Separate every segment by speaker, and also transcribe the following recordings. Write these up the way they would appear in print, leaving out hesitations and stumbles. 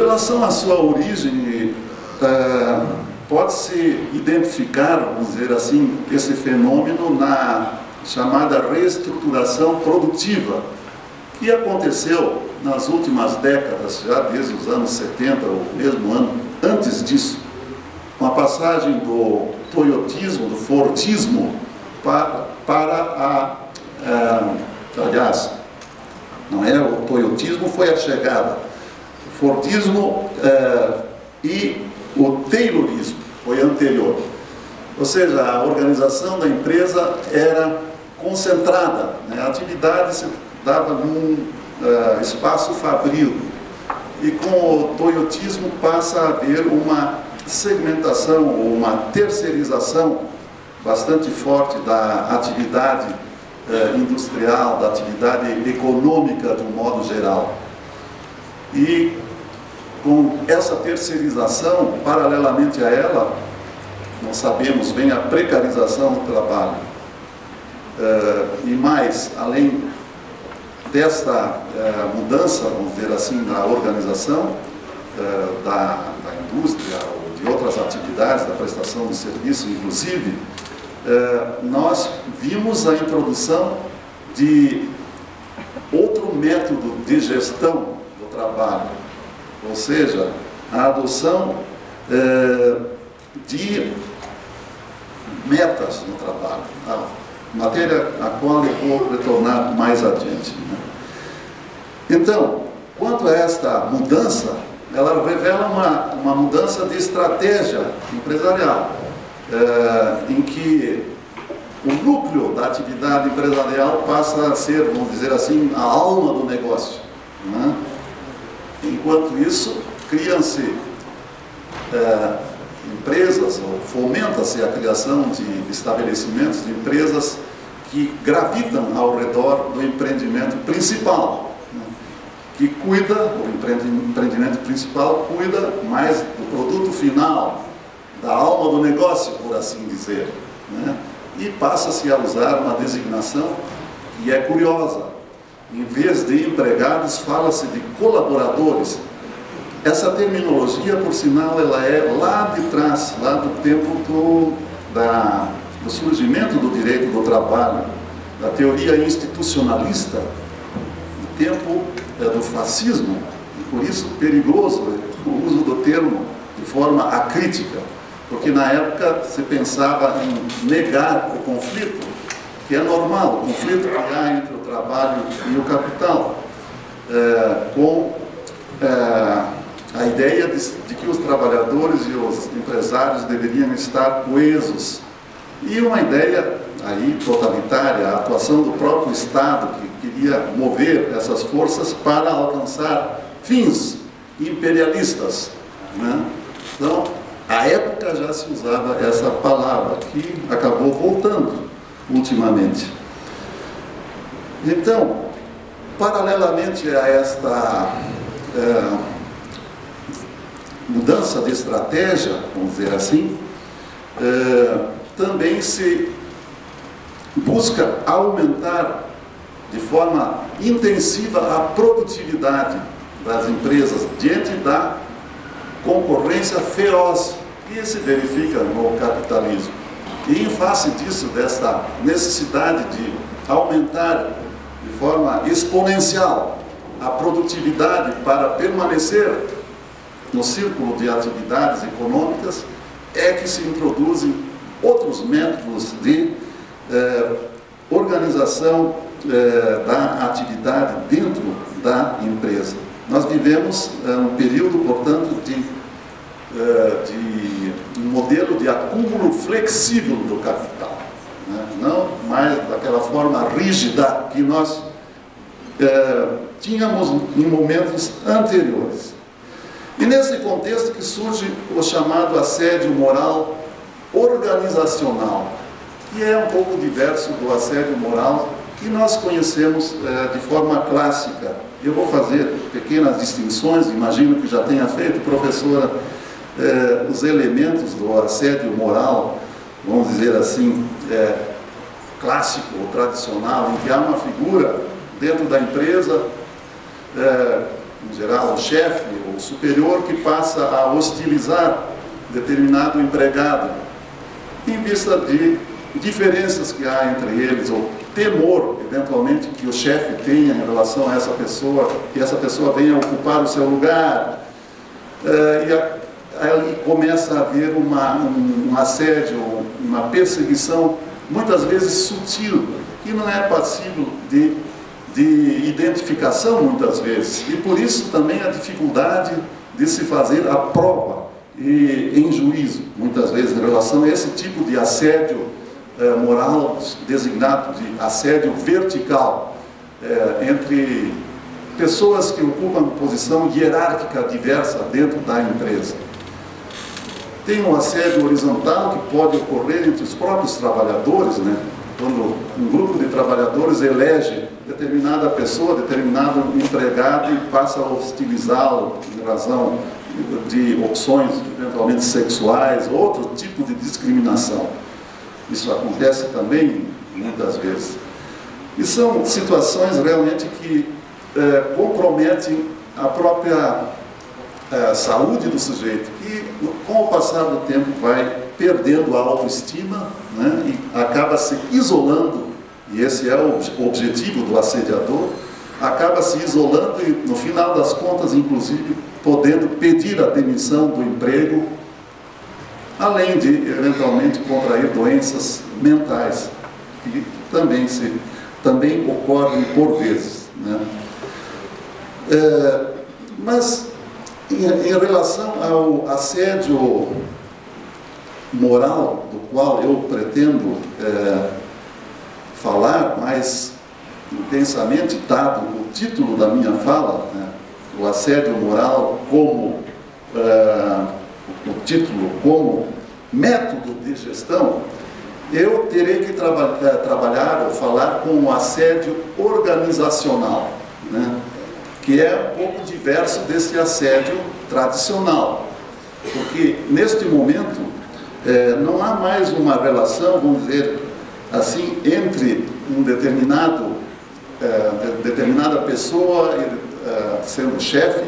Speaker 1: relação à sua origem, pode-se identificar, vamos dizer assim, esse fenômeno na chamada reestruturação produtiva, que aconteceu nas últimas décadas, já desde os anos 70, ou mesmo antes disso, com a passagem do toyotismo, do fordismo, aliás, não é o toyotismo, foi a chegada. O fordismo e o taylorismo foi anterior. Ou seja, a organização da empresa era concentrada, né? A atividade se dava num espaço fabril. E com o toyotismo passa a haver uma segmentação, uma terceirização bastante forte da atividade industrial, da atividade econômica de um modo geral. E com essa terceirização, paralelamente a ela, nós sabemos bem a precarização do trabalho. E mais, além desta mudança, vamos dizer assim, na organização da indústria ou de outras atividades, da prestação de serviço, inclusive, nós vimos a introdução de outro método de gestão do trabalho, ou seja, a adoção de metas no trabalho, a matéria a qual eu vou retornar mais adiante, né? Então, quanto a esta mudança, ela revela uma mudança de estratégia empresarial, em que o núcleo da atividade empresarial passa a ser, vamos dizer assim, a alma do negócio, né? Enquanto isso, criam-se empresas, ou fomenta-se a criação de estabelecimentos, de empresas que gravitam ao redor do empreendimento principal, né? Que cuida, o empreendimento principal cuida mais do produto final, da alma do negócio, por assim dizer, né? E passa-se a usar uma designação que é curiosa. Em vez de empregados, fala-se de colaboradores. Essa terminologia, por sinal, ela é lá de trás, lá do tempo do surgimento do direito do trabalho, da teoria institucionalista, do tempo do fascismo, e por isso perigoso o uso do termo de forma acrítica, porque na época se pensava em negar o conflito, que é normal, o conflito que há entre o trabalho e o capital, com a ideia de que os trabalhadores e os empresários deveriam estar coesos. E uma ideia aí totalitária, a atuação do próprio Estado, que queria mover essas forças para alcançar fins imperialistas, né? Então, à época já se usava essa palavra, que acabou voltando ultimamente. Então, paralelamente a esta mudança de estratégia, vamos dizer assim, também se busca aumentar de forma intensiva a produtividade das empresas diante da concorrência feroz que se verifica no capitalismo. E em face disso, dessa necessidade de aumentar de forma exponencial a produtividade para permanecer no círculo de atividades econômicas, é que se introduzem outros métodos de organização da atividade dentro da empresa. Nós vivemos um período, portanto, de um modelo de acúmulo flexível do capital, né? Não mais daquela forma rígida que nós tínhamos em momentos anteriores. E nesse contexto que surge o chamado assédio moral organizacional, que é um pouco diverso do assédio moral que nós conhecemos de forma clássica. Eu vou fazer pequenas distinções, imagino que já tenha feito, professora, os elementos do assédio moral, vamos dizer assim, clássico ou tradicional, em que há uma figura dentro da empresa em geral o chefe ou o superior, que passa a hostilizar determinado empregado, em vista de diferenças que há entre eles, ou temor, eventualmente, que o chefe tenha em relação a essa pessoa, que essa pessoa venha ocupar o seu lugar. Aí começa a haver um assédio, uma perseguição, muitas vezes sutil, que não é passível de identificação, muitas vezes. E por isso também a dificuldade de se fazer a prova em juízo, muitas vezes, em relação a esse tipo de assédio moral, designado de assédio vertical, entre pessoas que ocupam posição hierárquica diversa dentro da empresa. Tem um assédio horizontal que pode ocorrer entre os próprios trabalhadores, né? Quando um grupo de trabalhadores elege determinada pessoa, determinado empregado e passa a hostilizá-lo em razão de opções eventualmente sexuais, outro tipo de discriminação. Isso acontece também muitas vezes. E são situações realmente que comprometem a própria saúde do sujeito, que com o passar do tempo vai perdendo a autoestima, né, e acaba se isolando, e esse é o objetivo do assediador, acaba se isolando e, no final das contas, inclusive, podendo pedir a demissão do emprego, além de, eventualmente, contrair doenças mentais, que também ocorrem por vezes, né? Mas, em relação ao assédio moral, do qual eu pretendo falar mais intensamente, dado o título da minha fala, né, o assédio moral como o título como método de gestão, eu terei que trabalhar ou falar com o assédio organizacional, né, que é um pouco diverso desse assédio tradicional, porque neste momento não há mais uma relação, vamos dizer assim, entre determinada pessoa sendo chefe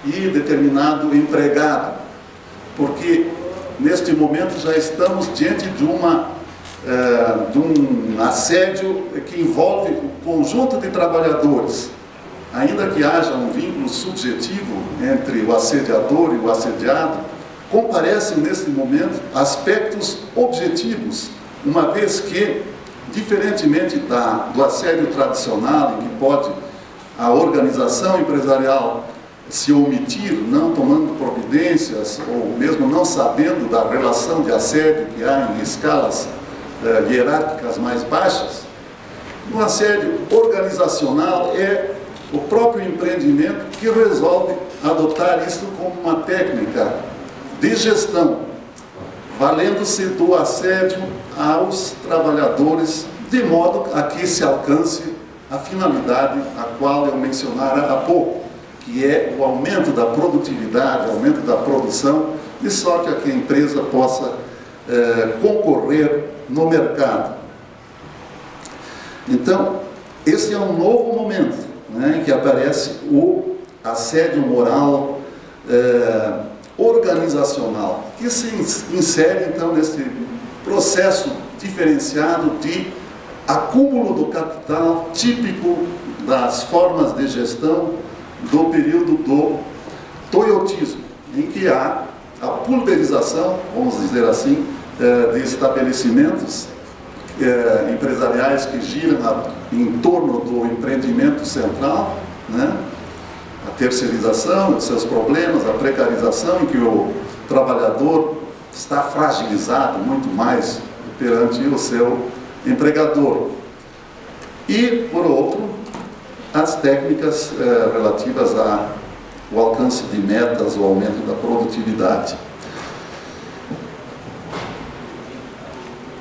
Speaker 1: e determinado empregado, porque neste momento já estamos diante de um assédio que envolve o conjunto de trabalhadores. Ainda que haja um vínculo subjetivo entre o assediador e o assediado, comparecem neste momento aspectos objetivos, uma vez que, diferentemente do assédio tradicional, em que pode a organização empresarial se omitir, não tomando providências, ou mesmo não sabendo da relação de assédio que há em escalas hierárquicas mais baixas, no assédio organizacional é o próprio empreendimento que resolve adotar isso como uma técnica de gestão, valendo-se do assédio aos trabalhadores, de modo a que se alcance a finalidade a qual eu mencionara há pouco, que é o aumento da produtividade, o aumento da produção, de sorte a que a empresa possa concorrer no mercado. Então, esse é um novo momento, né, em que aparece o assédio moral organizacional, que se insere então nesse processo diferenciado de acúmulo do capital típico das formas de gestão do período do toyotismo, em que há a pulverização, vamos dizer assim, de estabelecimentos empresariais que giram em torno do empreendimento central, né? A terceirização de seus problemas, a precarização, em que o trabalhador está fragilizado muito mais perante o seu empregador. E, por outro, as técnicas relativas ao alcance de metas, o aumento da produtividade.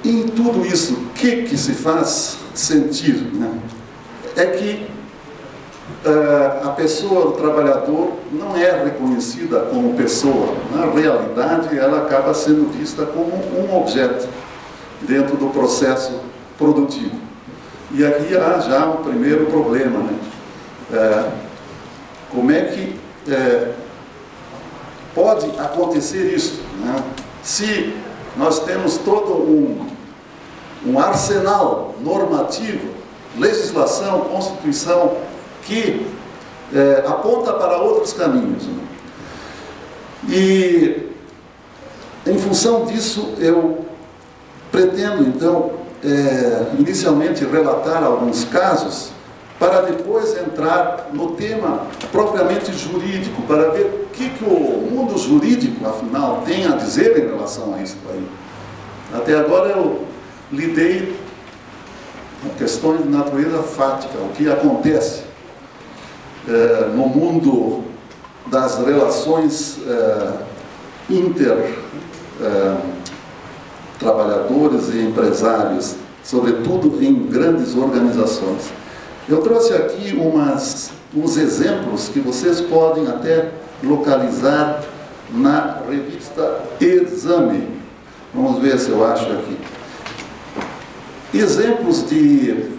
Speaker 1: E em tudo isso, o que se faz sentir, né? É que a pessoa, o trabalhador, não é reconhecida como pessoa. Na realidade, ela acaba sendo vista como um objeto dentro do processo produtivo. E aqui há já um primeiro problema, né? Como é que pode acontecer isso, né? Se nós temos todo um arsenal normativo, legislação, Constituição, que aponta para outros caminhos, né? E, em função disso, eu pretendo, então, inicialmente relatar alguns casos, para depois entrar no tema propriamente jurídico, para ver o que o mundo jurídico, afinal, tem a dizer em relação a isso aí. Até agora eu lidei com questões de natureza fática, o que acontece no mundo das relações trabalhadores e empresários, sobretudo em grandes organizações. Eu trouxe aqui uns exemplos que vocês podem até localizar na revista Exame. Vamos ver se eu acho aqui. Exemplos de...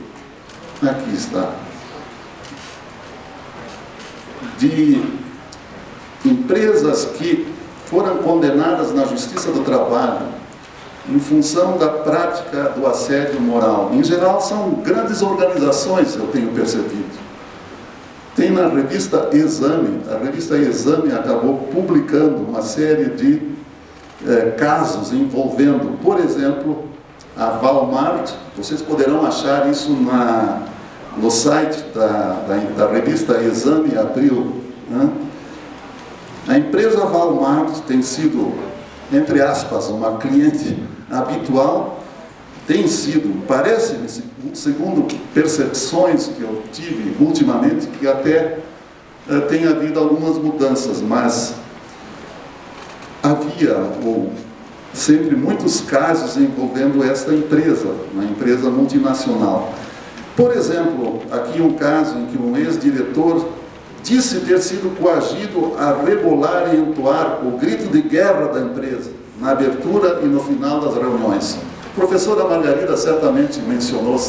Speaker 1: Aqui está. De empresas que foram condenadas na Justiça do Trabalho em função da prática do assédio moral. Em geral, são grandes organizações, eu tenho percebido. Tem na revista Exame, a revista Exame acabou publicando uma série de casos envolvendo, por exemplo, a Walmart. Vocês poderão achar isso no site da revista Exame Abril, né? A empresa Walmart tem sido, entre aspas, uma cliente habitual, tem sido, parece-me, segundo percepções que eu tive ultimamente, que até tem havido algumas mudanças, mas havia sempre muitos casos envolvendo esta empresa, uma empresa multinacional. Por exemplo, aqui um caso em que um ex-diretor disse ter sido coagido a rebolar e entoar o grito de guerra da empresa, na abertura e no final das reuniões. A professora Margarida certamente mencionou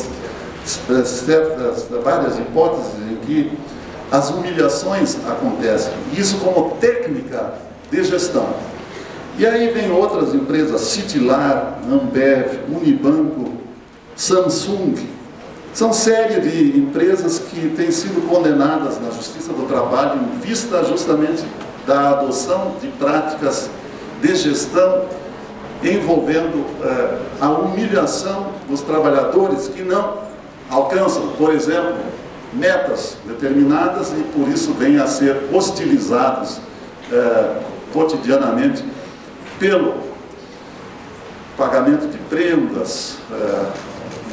Speaker 1: várias hipóteses em que as humilhações acontecem, isso como técnica de gestão. E aí vem outras empresas, Citilar, Ambev, Unibanco, Samsung. São série de empresas que têm sido condenadas na Justiça do Trabalho em vista justamente da adoção de práticas de gestão envolvendo a humilhação dos trabalhadores que não alcançam, por exemplo, metas determinadas e por isso vêm a ser hostilizados cotidianamente pelo pagamento de prendas,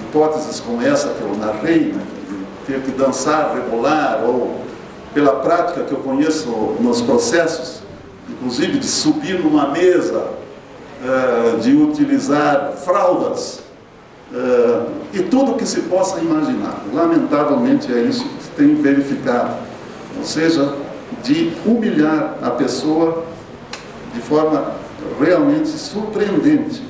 Speaker 1: hipóteses como essa que eu narrei, né, de ter que dançar, rebolar, ou pela prática que eu conheço nos processos, inclusive de subir numa mesa, de utilizar fraldas, e tudo que se possa imaginar. Lamentavelmente é isso que se tem verificado, ou seja, de humilhar a pessoa de forma realmente surpreendente.